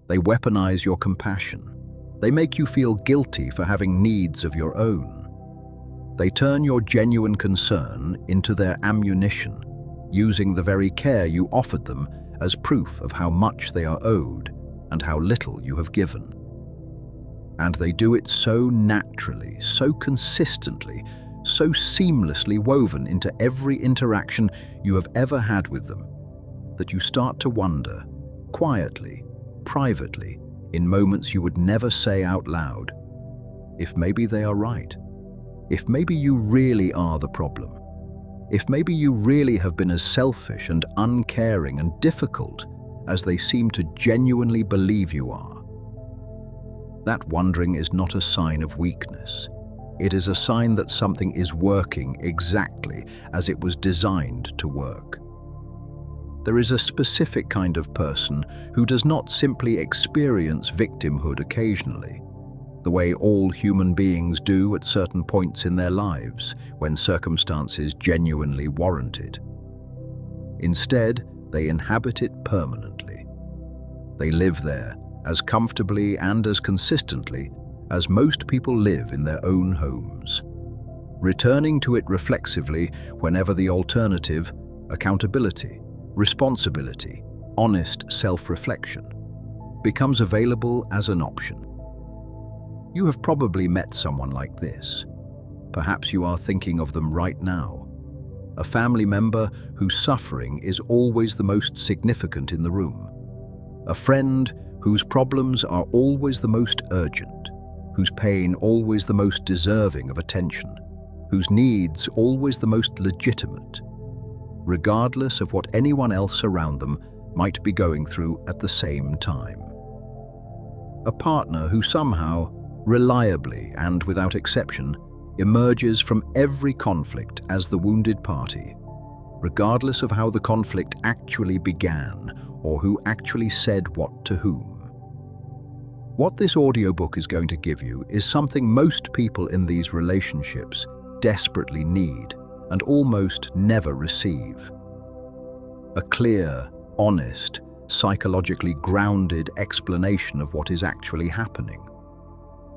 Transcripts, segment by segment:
They weaponize your compassion. They make you feel guilty for having needs of your own. They turn your genuine concern into their ammunition, using the very care you offered them as proof of how much they are owed and how little you have given. And they do it so naturally, so consistently, so seamlessly woven into every interaction you have ever had with them, that you start to wonder, quietly, privately, in moments you would never say out loud, if maybe they are right, if maybe you really are the problem, if maybe you really have been as selfish and uncaring and difficult as they seem to genuinely believe you are. That wondering is not a sign of weakness. It is a sign that something is working exactly as it was designed to work. There is a specific kind of person who does not simply experience victimhood occasionally, the way all human beings do at certain points in their lives when circumstances genuinely warranted. Instead, they inhabit it permanently. They live there as comfortably and as consistently as most people live in their own homes, returning to it reflexively whenever the alternative, accountability, responsibility, honest self-reflection, becomes available as an option. You have probably met someone like this. Perhaps you are thinking of them right now. A family member whose suffering is always the most significant in the room. A friend whose problems are always the most urgent, whose pain always the most deserving of attention, whose needs always the most legitimate, regardless of what anyone else around them might be going through at the same time. A partner who somehow, reliably and without exception, emerges from every conflict as the wounded party, regardless of how the conflict actually began or who actually said what to whom. What this audiobook is going to give you is something most people in these relationships desperately need and almost never receive. A clear, honest, psychologically grounded explanation of what is actually happening.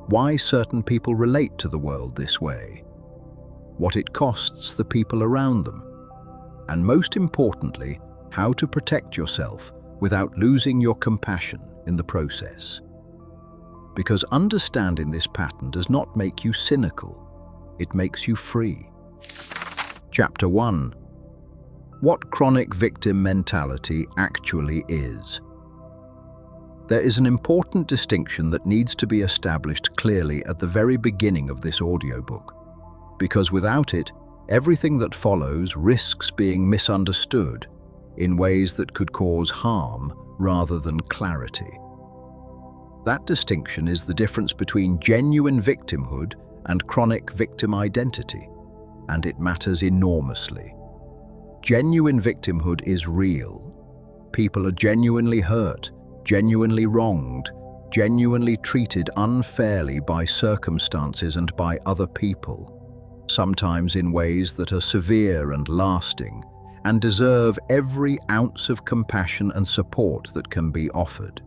Why certain people relate to the world this way. What it costs the people around them. And most importantly, how to protect yourself without losing your compassion in the process. Because understanding this pattern does not make you cynical, it makes you free. Chapter 1. What chronic victim mentality actually is. There is an important distinction that needs to be established clearly at the very beginning of this audiobook, because without it, everything that follows risks being misunderstood in ways that could cause harm rather than clarity. That distinction is the difference between genuine victimhood and chronic victim identity, and it matters enormously. Genuine victimhood is real. People are genuinely hurt, genuinely wronged, genuinely treated unfairly by circumstances and by other people, sometimes in ways that are severe and lasting, and deserve every ounce of compassion and support that can be offered.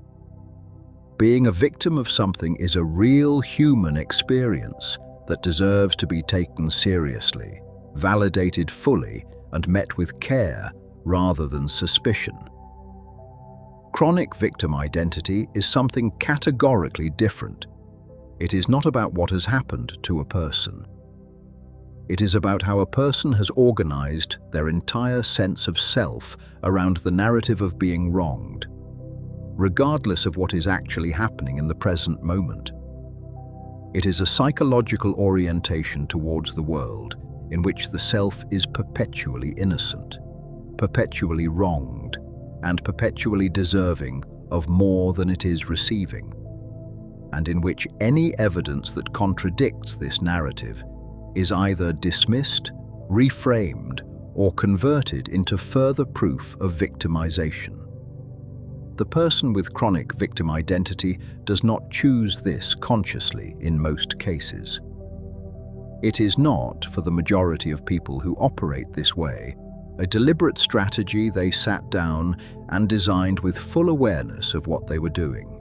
Being a victim of something is a real human experience that deserves to be taken seriously, validated fully, and met with care rather than suspicion. Chronic victim identity is something categorically different. It is not about what has happened to a person. It is about how a person has organized their entire sense of self around the narrative of being wronged, regardless of what is actually happening in the present moment. It is a psychological orientation towards the world in which the self is perpetually innocent, perpetually wronged, and perpetually deserving of more than it is receiving, and in which any evidence that contradicts this narrative is either dismissed, reframed, or converted into further proof of victimization. The person with chronic victim identity does not choose this consciously in most cases. It is not, for the majority of people who operate this way, a deliberate strategy they sat down and designed with full awareness of what they were doing.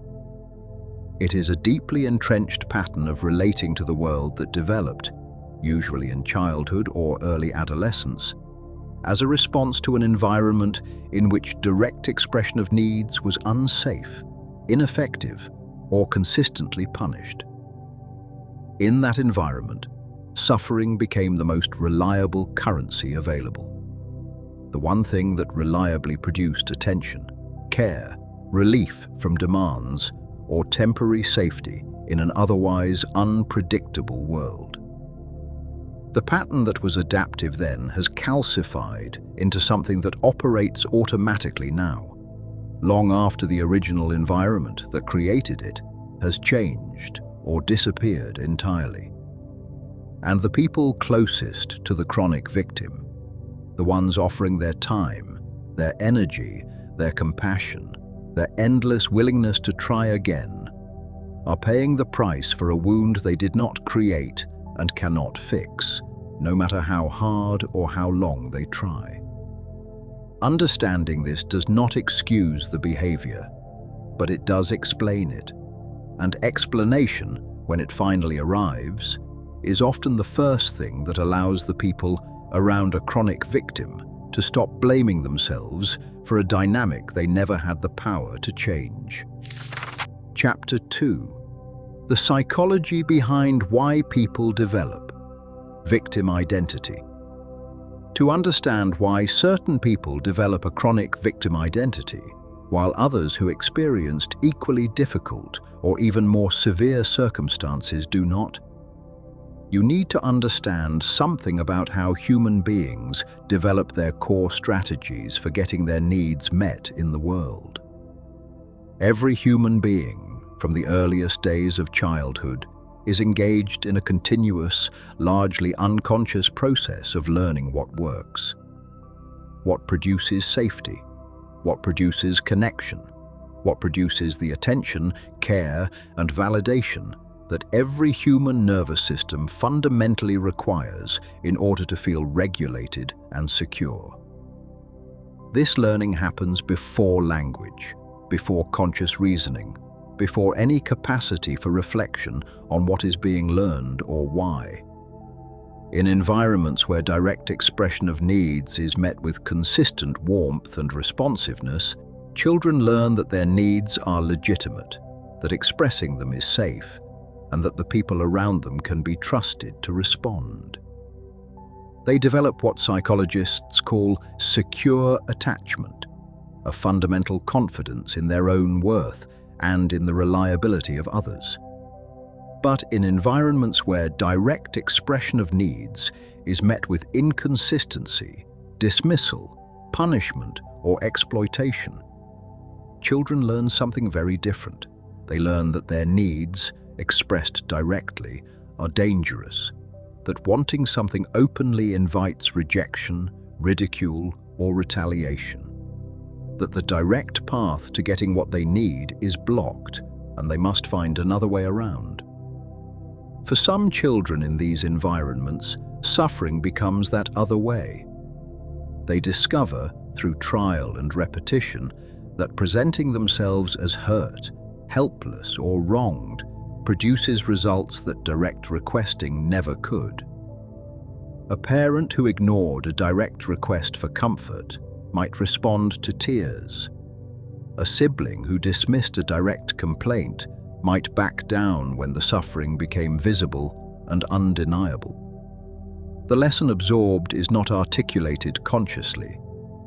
It is a deeply entrenched pattern of relating to the world that developed, usually in childhood or early adolescence, as a response to an environment in which direct expression of needs was unsafe, ineffective, or consistently punished. In that environment, suffering became the most reliable currency available. The one thing that reliably produced attention, care, relief from demands, or temporary safety in an otherwise unpredictable world. The pattern that was adaptive then has calcified into something that operates automatically now, long after the original environment that created it has changed or disappeared entirely. And the people closest to the chronic victim, the ones offering their time, their energy, their compassion, their endless willingness to try again, are paying the price for a wound they did not create and cannot fix, no matter how hard or how long they try. Understanding this does not excuse the behavior, but it does explain it. And explanation, when it finally arrives, is often the first thing that allows the people around a chronic victim to stop blaming themselves for a dynamic they never had the power to change. Chapter 2: The psychology behind why people develop victim identity. To understand why certain people develop a chronic victim identity, while others who experienced equally difficult or even more severe circumstances do not, you need to understand something about how human beings develop their core strategies for getting their needs met in the world. Every human being, from the earliest days of childhood, is engaged in a continuous, largely unconscious process of learning what works, what produces safety, what produces connection, what produces the attention, care, and validation that every human nervous system fundamentally requires in order to feel regulated and secure. This learning happens before language, before conscious reasoning, before any capacity for reflection on what is being learned or why. In environments where direct expression of needs is met with consistent warmth and responsiveness, children learn that their needs are legitimate, that expressing them is safe, and that the people around them can be trusted to respond. They develop what psychologists call secure attachment, a fundamental confidence in their own worth and in the reliability of others. But in environments where direct expression of needs is met with inconsistency, dismissal, punishment, or exploitation, children learn something very different. They learn that their needs, expressed directly, are dangerous, that wanting something openly invites rejection, ridicule, or retaliation, that the direct path to getting what they need is blocked and they must find another way around. For some children in these environments, suffering becomes that other way. They discover, through trial and repetition, that presenting themselves as hurt, helpless, or wronged produces results that direct requesting never could. A parent who ignored a direct request for comfort might respond to tears. A sibling who dismissed a direct complaint might back down when the suffering became visible and undeniable. The lesson absorbed is not articulated consciously.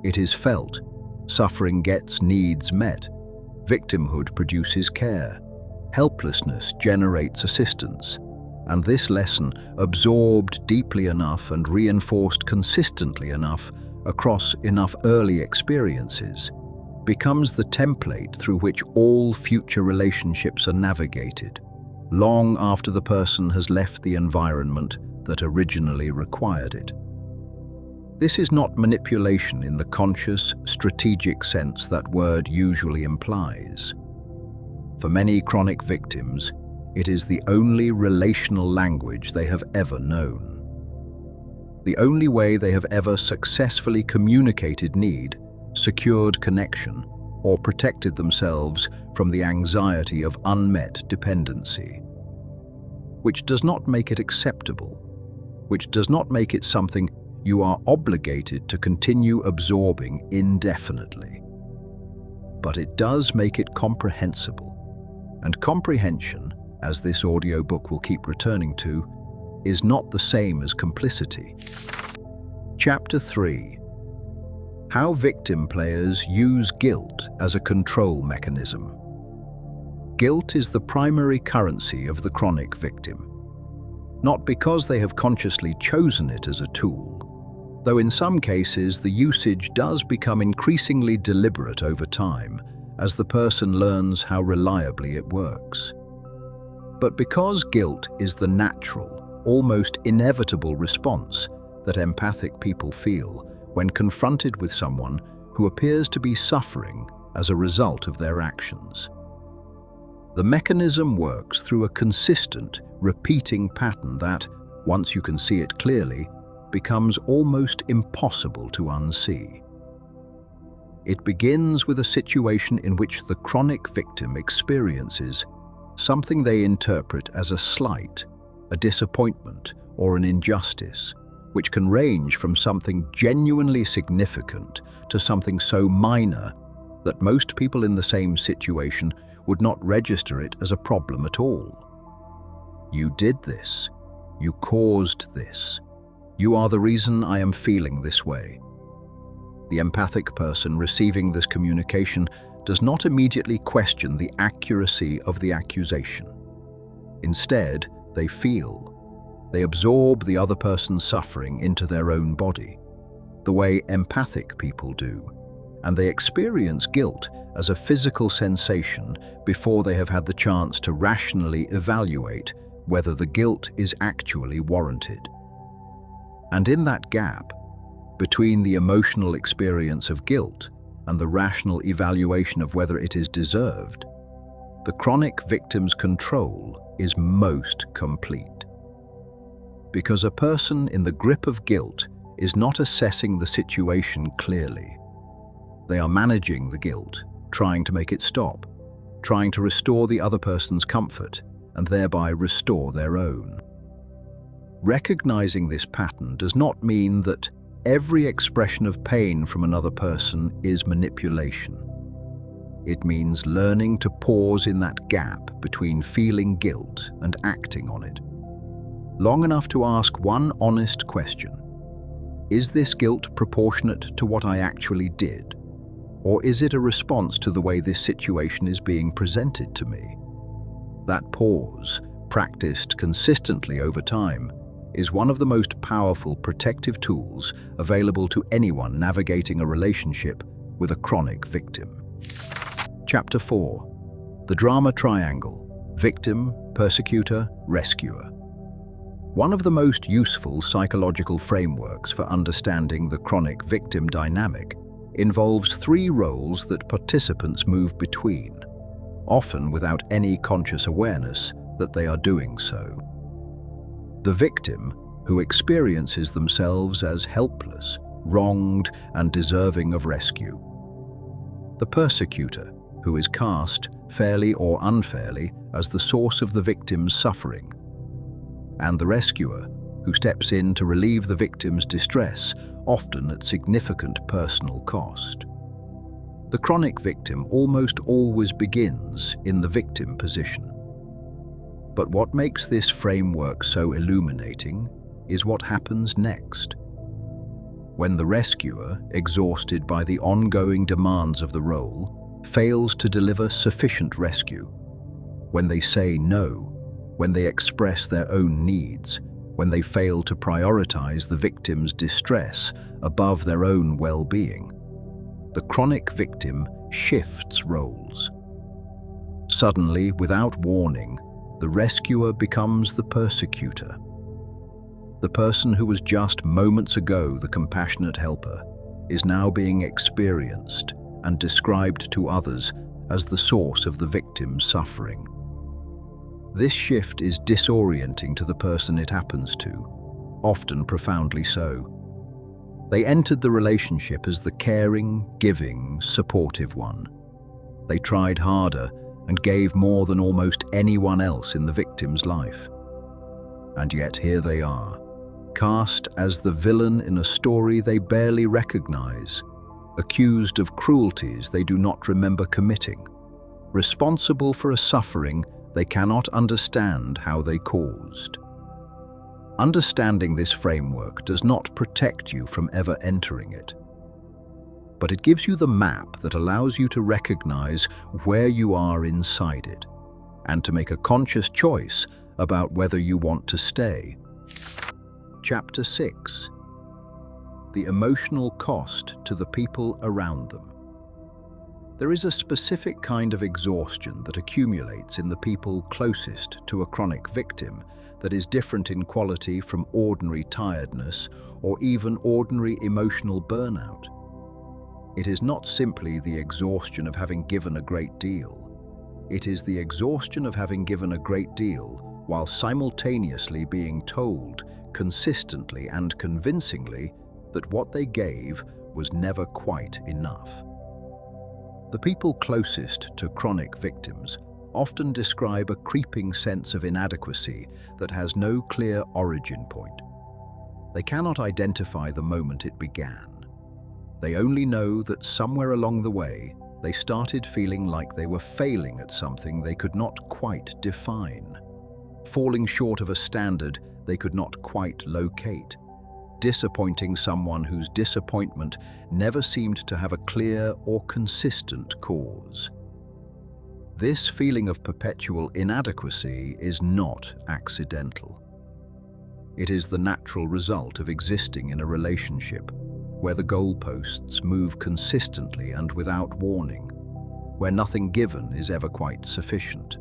It is felt. Suffering gets needs met. Victimhood produces care. Helplessness generates assistance. And this lesson, absorbed deeply enough and reinforced consistently enough across enough early experiences, becomes the template through which all future relationships are navigated, long after the person has left the environment that originally required it. This is not manipulation in the conscious, strategic sense that word usually implies. For many chronic victims, it is the only relational language they have ever known. The only way they have ever successfully communicated need, secured connection, or protected themselves from the anxiety of unmet dependency, which does not make it acceptable, which does not make it something you are obligated to continue absorbing indefinitely. But it does make it comprehensible. And comprehension, as this audiobook will keep returning to, is not the same as complicity. Chapter 3. How victim players use guilt as a control mechanism. Guilt is the primary currency of the chronic victim. Not because they have consciously chosen it as a tool, though in some cases the usage does become increasingly deliberate over time as the person learns how reliably it works. But because guilt is the natural, almost inevitable response that empathic people feel when confronted with someone who appears to be suffering as a result of their actions. The mechanism works through a consistent, repeating pattern that, once you can see it clearly, becomes almost impossible to unsee. It begins with a situation in which the chronic victim experiences something they interpret as a slight, a disappointment, or an injustice, which can range from something genuinely significant to something so minor that most people in the same situation would not register it as a problem at all. You did this. You caused this. You are the reason I am feeling this way. The empathic person receiving this communication does not immediately question the accuracy of the accusation. Instead, they feel. They absorb the other person's suffering into their own body, the way empathic people do, and they experience guilt as a physical sensation before they have had the chance to rationally evaluate whether the guilt is actually warranted. And in that gap, between the emotional experience of guilt and the rational evaluation of whether it is deserved, the chronic victim's control is most complete. Because a person in the grip of guilt is not assessing the situation clearly. They are managing the guilt, trying to make it stop, trying to restore the other person's comfort, and thereby restore their own. Recognizing this pattern does not mean that every expression of pain from another person is manipulation. It means learning to pause in that gap between feeling guilt and acting on it. Long enough to ask one honest question: is this guilt proportionate to what I actually did? Or is it a response to the way this situation is being presented to me? That pause, practiced consistently over time, is one of the most powerful protective tools available to anyone navigating a relationship with a chronic victim. Chapter 4. The Drama Triangle: Victim, Persecutor, Rescuer. One of the most useful psychological frameworks for understanding the chronic victim dynamic involves three roles that participants move between, often without any conscious awareness that they are doing so. The victim, who experiences themselves as helpless, wronged, and deserving of rescue. The persecutor, who is cast, fairly or unfairly, as the source of the victim's suffering. And the rescuer, who steps in to relieve the victim's distress, often at significant personal cost. The chronic victim almost always begins in the victim position. But what makes this framework so illuminating is what happens next. When the rescuer, exhausted by the ongoing demands of the role, fails to deliver sufficient rescue, when they say no, when they express their own needs, when they fail to prioritize the victim's distress above their own well-being, the chronic victim shifts roles. Suddenly, without warning, the rescuer becomes the persecutor. The person who was just moments ago the compassionate helper is now being experienced and described to others as the source of the victim's suffering. This shift is disorienting to the person it happens to, often profoundly so. They entered the relationship as the caring, giving, supportive one. They tried harder and gave more than almost anyone else in the victim's life. And yet here they are, cast as the villain in a story they barely recognize, accused of cruelties they do not remember committing, responsible for a suffering they cannot understand how they caused. Understanding this framework does not protect you from ever entering it, but it gives you the map that allows you to recognize where you are inside it and to make a conscious choice about whether you want to stay. Chapter 6. The emotional cost to the people around them. There is a specific kind of exhaustion that accumulates in the people closest to a chronic victim that is different in quality from ordinary tiredness or even ordinary emotional burnout. It is not simply the exhaustion of having given a great deal. It is the exhaustion of having given a great deal while simultaneously being told consistently and convincingly that what they gave was never quite enough. The people closest to chronic victims often describe a creeping sense of inadequacy that has no clear origin point. They cannot identify the moment it began. They only know that somewhere along the way, they started feeling like they were failing at something they could not quite define, falling short of a standard they could not quite locate, disappointing someone whose disappointment never seemed to have a clear or consistent cause. This feeling of perpetual inadequacy is not accidental. It is the natural result of existing in a relationship where the goalposts move consistently and without warning, where nothing given is ever quite sufficient,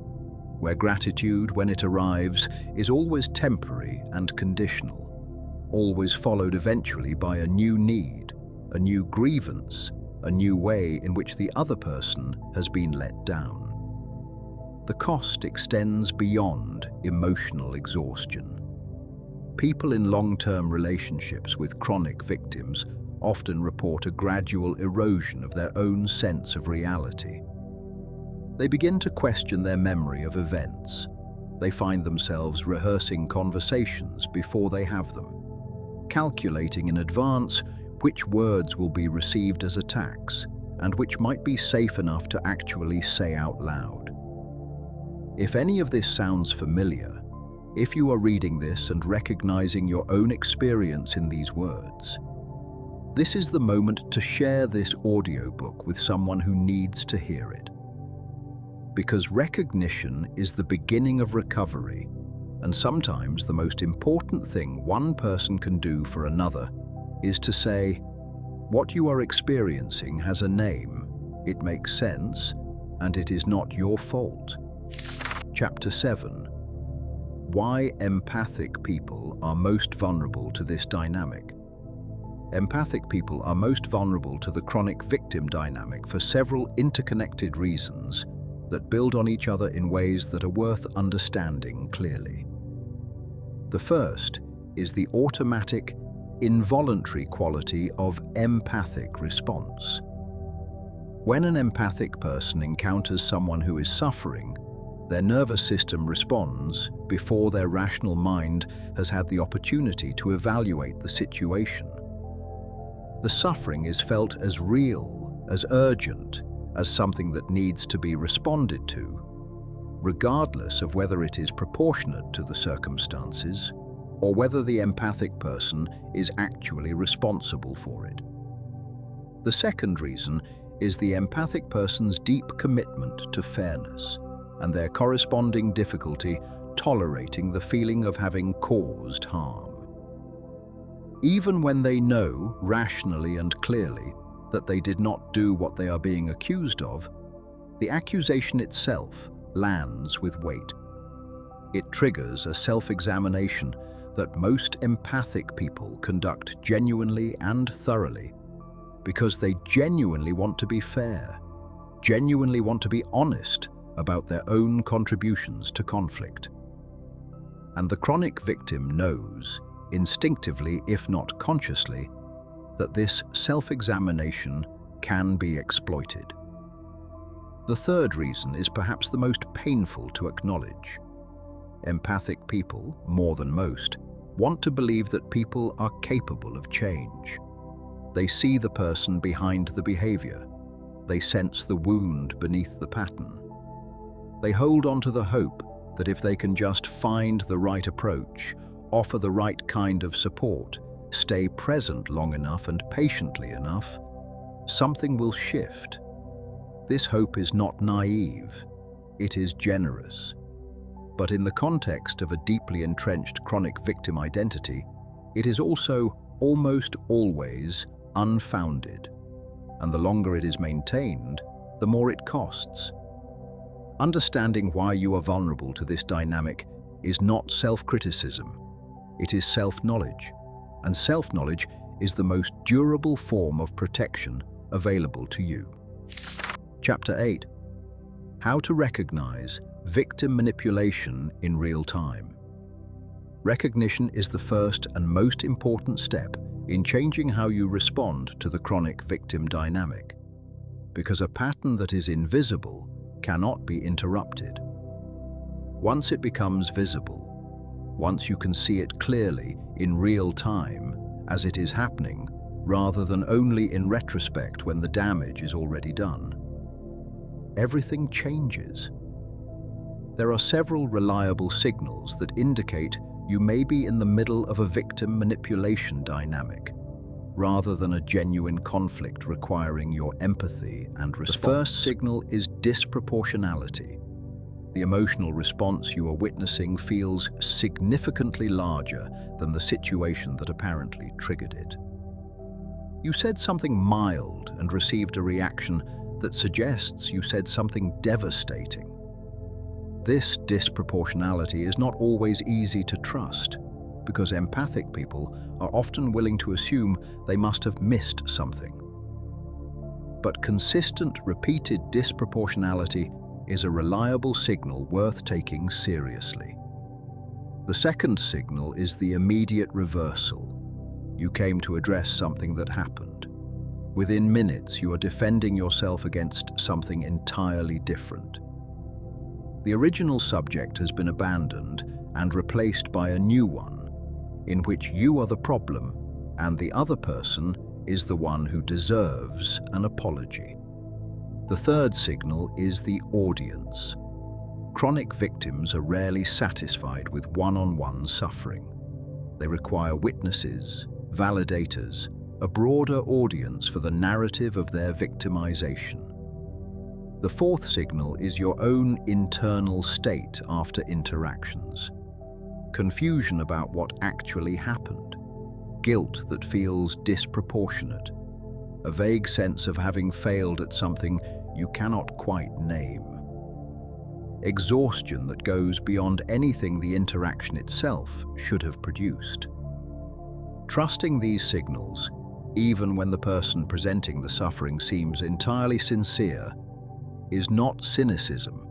where gratitude, when it arrives, is always temporary and conditional, always followed eventually by a new need, a new grievance, a new way in which the other person has been let down. The cost extends beyond emotional exhaustion. People in long-term relationships with chronic victims often report a gradual erosion of their own sense of reality. They begin to question their memory of events. They find themselves rehearsing conversations before they have them, calculating in advance which words will be received as attacks and which might be safe enough to actually say out loud. If any of this sounds familiar, if you are reading this and recognizing your own experience in these words, this is the moment to share this audiobook with someone who needs to hear it. Because recognition is the beginning of recovery, and sometimes the most important thing one person can do for another is to say, "What you are experiencing has a name, it makes sense, and it is not your fault." Chapter 7. Why empathic people are most vulnerable to this dynamic. Empathic people are most vulnerable to the chronic victim dynamic for several interconnected reasons that build on each other in ways that are worth understanding clearly. The first is the automatic, involuntary quality of empathic response. When an empathic person encounters someone who is suffering, their nervous system responds before their rational mind has had the opportunity to evaluate the situation. The suffering is felt as real, as urgent, as something that needs to be responded to, regardless of whether it is proportionate to the circumstances or whether the empathic person is actually responsible for it. The second reason is the empathic person's deep commitment to fairness and their corresponding difficulty tolerating the feeling of having caused harm. Even when they know, rationally and clearly, that they did not do what they are being accused of, the accusation itself lands with weight. It triggers a self-examination that most empathic people conduct genuinely and thoroughly because they genuinely want to be fair, genuinely want to be honest about their own contributions to conflict. And the chronic victim knows, instinctively if not consciously, that this self-examination can be exploited. The third reason is perhaps the most painful to acknowledge. Empathic people, more than most, want to believe that people are capable of change. They see the person behind the behavior. They sense the wound beneath the pattern. They hold on to the hope that if they can just find the right approach, offer the right kind of support, stay present long enough and patiently enough, something will shift. This hope is not naive, it is generous. But in the context of a deeply entrenched chronic victim identity, it is also almost always unfounded. And the longer it is maintained, the more it costs. Understanding why you are vulnerable to this dynamic is not self-criticism, it is self-knowledge. And self-knowledge is the most durable form of protection available to you. Chapter 8. How to recognize victim manipulation in real time. Recognition is the first and most important step in changing how you respond to the chronic victim dynamic, because a pattern that is invisible cannot be interrupted. Once it becomes visible, once you can see it clearly in real time as it is happening, rather than only in retrospect when the damage is already done, everything changes. There are several reliable signals that indicate you may be in the middle of a victim manipulation dynamic, rather than a genuine conflict requiring your empathy and response. The first signal is disproportionality. The emotional response you are witnessing feels significantly larger than the situation that apparently triggered it. You said something mild and received a reaction that suggests you said something devastating. This disproportionality is not always easy to trust, because empathic people are often willing to assume they must have missed something. But consistent, repeated disproportionality is a reliable signal worth taking seriously. The second signal is the immediate reversal. You came to address something that happened. Within minutes, you are defending yourself against something entirely different. The original subject has been abandoned and replaced by a new one, in which you are the problem and the other person is the one who deserves an apology. The third signal is the audience. Chronic victims are rarely satisfied with one-on-one suffering. They require witnesses, validators, a broader audience for the narrative of their victimization. The fourth signal is your own internal state after interactions. Confusion about what actually happened, guilt that feels disproportionate, a vague sense of having failed at something you cannot quite name, exhaustion that goes beyond anything the interaction itself should have produced. Trusting these signals, even when the person presenting the suffering seems entirely sincere, is not cynicism.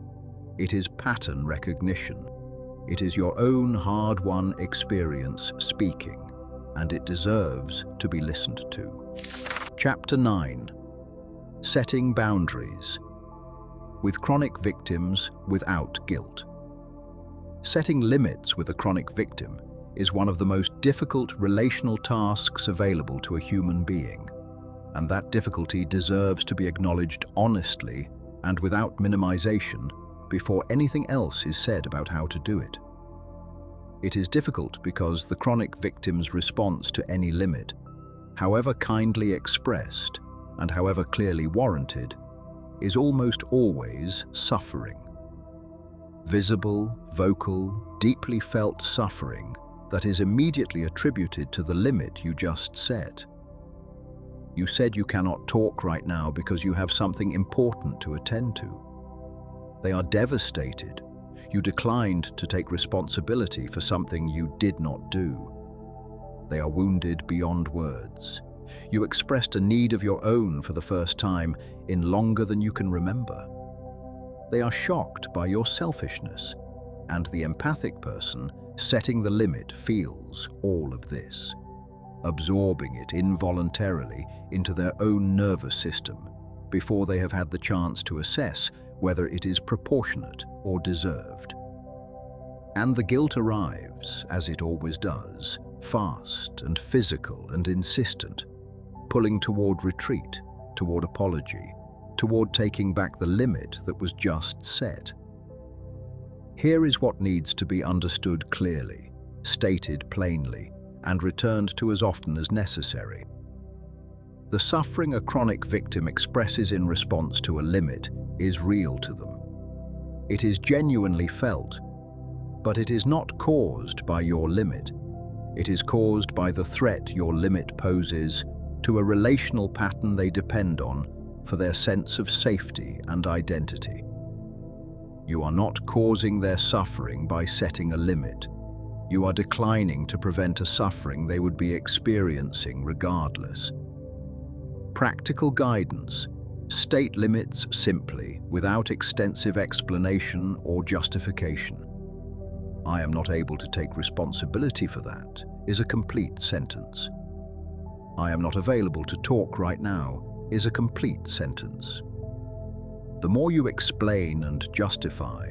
It is pattern recognition. It is your own hard-won experience speaking, and it deserves to be listened to. Chapter 9. Setting boundaries. With chronic victims without guilt. Setting limits with a chronic victim is one of the most difficult relational tasks available to a human being, and that difficulty deserves to be acknowledged honestly and without minimization before anything else is said about how to do it. It is difficult because the chronic victim's response to any limit, however kindly expressed and however clearly warranted, is almost always suffering. Visible, vocal, deeply felt suffering that is immediately attributed to the limit you just set. You said you cannot talk right now because you have something important to attend to. They are devastated. You declined to take responsibility for something you did not do. They are wounded beyond words. You expressed a need of your own for the first time in longer than you can remember. They are shocked by your selfishness, and the empathic person setting the limit feels all of this, absorbing it involuntarily into their own nervous system, before they have had the chance to assess whether it is proportionate or deserved. And the guilt arrives, as it always does, fast and physical and insistent, pulling toward retreat, toward apology, toward taking back the limit that was just set. Here is what needs to be understood clearly, stated plainly, and returned to as often as necessary. The suffering a chronic victim expresses in response to a limit is real to them. It is genuinely felt, but it is not caused by your limit. It is caused by the threat your limit poses to a relational pattern they depend on for their sense of safety and identity. You are not causing their suffering by setting a limit. You are declining to prevent a suffering they would be experiencing regardless. Practical guidance: state limits simply, without extensive explanation or justification. "I am not able to take responsibility for that" is a complete sentence. "I am not available to talk right now" is a complete sentence. The more you explain and justify,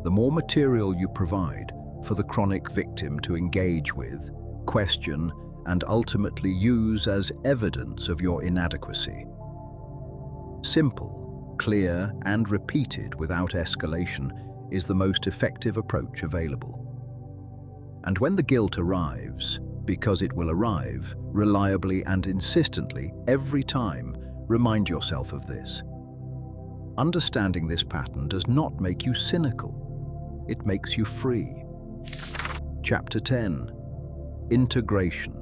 the more material you provide for the chronic victim to engage with, question, and ultimately use as evidence of your inadequacy. Simple, clear, and repeated without escalation is the most effective approach available. And when the guilt arrives, because it will arrive, reliably and insistently every time, remind yourself of this. Understanding this pattern does not make you cynical. It makes you free. Chapter 10. Integration.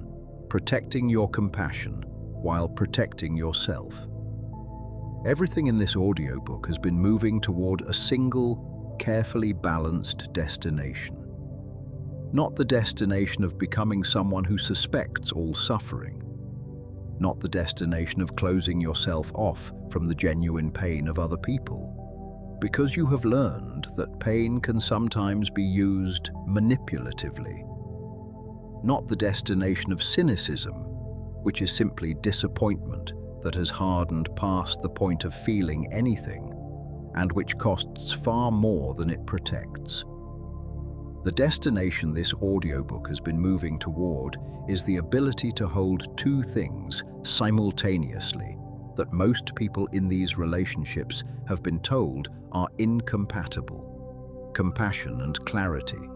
Protecting your compassion while protecting yourself. Everything in this audiobook has been moving toward a single, carefully balanced destination. Not the destination of becoming someone who suspects all suffering. Not the destination of closing yourself off from the genuine pain of other people, because you have learned that pain can sometimes be used manipulatively. Not the destination of cynicism, which is simply disappointment that has hardened past the point of feeling anything, and which costs far more than it protects. The destination this audiobook has been moving toward is the ability to hold two things simultaneously that most people in these relationships have been told are incompatible: compassion and clarity,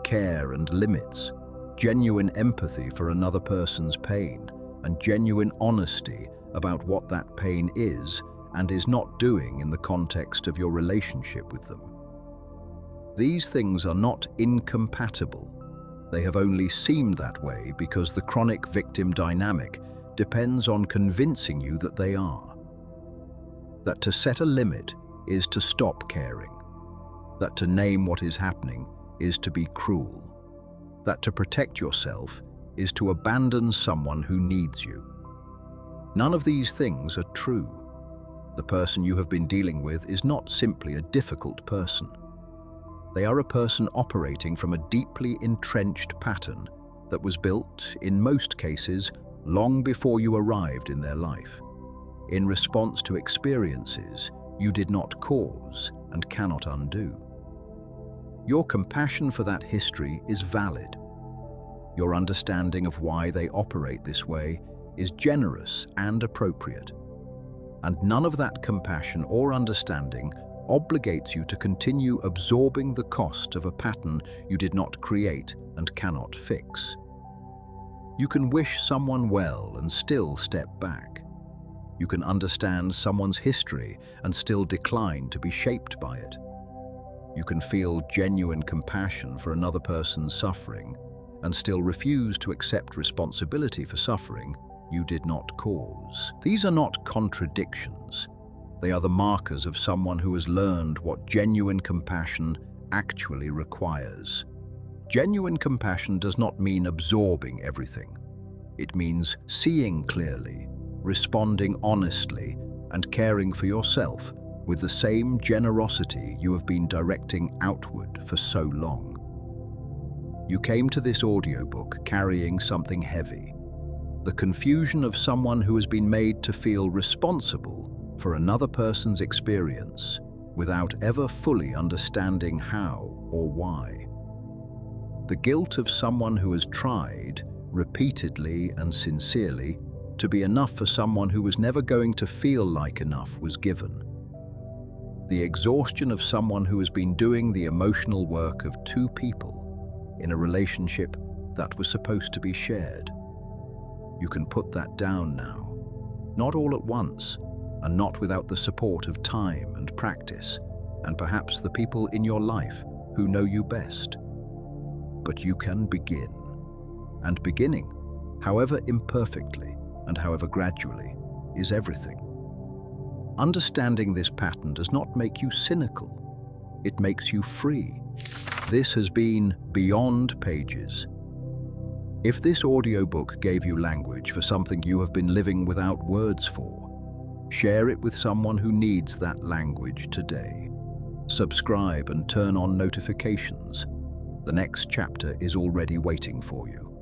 care and limits, genuine empathy for another person's pain, and genuine honesty about what that pain is and is not doing in the context of your relationship with them. These things are not incompatible. They have only seemed that way because the chronic victim dynamic depends on convincing you that they are. That to set a limit is to stop caring. That to name what is happening is to be cruel. That to protect yourself is to abandon someone who needs you. None of these things are true. The person you have been dealing with is not simply a difficult person. They are a person operating from a deeply entrenched pattern that was built, in most cases, long before you arrived in their life, in response to experiences you did not cause and cannot undo. Your compassion for that history is valid. Your understanding of why they operate this way is generous and appropriate. And none of that compassion or understanding obligates you to continue absorbing the cost of a pattern you did not create and cannot fix. You can wish someone well and still step back. You can understand someone's history and still decline to be shaped by it. You can feel genuine compassion for another person's suffering and still refuse to accept responsibility for suffering you did not cause. These are not contradictions. They are the markers of someone who has learned what genuine compassion actually requires. Genuine compassion does not mean absorbing everything. It means seeing clearly, responding honestly, and caring for yourself with the same generosity you have been directing outward for so long. You came to this audiobook carrying something heavy: the confusion of someone who has been made to feel responsible for another person's experience without ever fully understanding how or why. The guilt of someone who has tried, repeatedly and sincerely, to be enough for someone who was never going to feel like enough was given. The exhaustion of someone who has been doing the emotional work of two people in a relationship that was supposed to be shared. You can put that down now, not all at once, and not without the support of time and practice, and perhaps the people in your life who know you best. But you can begin. And beginning, however imperfectly and however gradually, is everything. Understanding this pattern does not make you cynical. It makes you free. This has been Beyond Pages. If this audiobook gave you language for something you have been living without words for, share it with someone who needs that language today. Subscribe and turn on notifications. The next chapter is already waiting for you.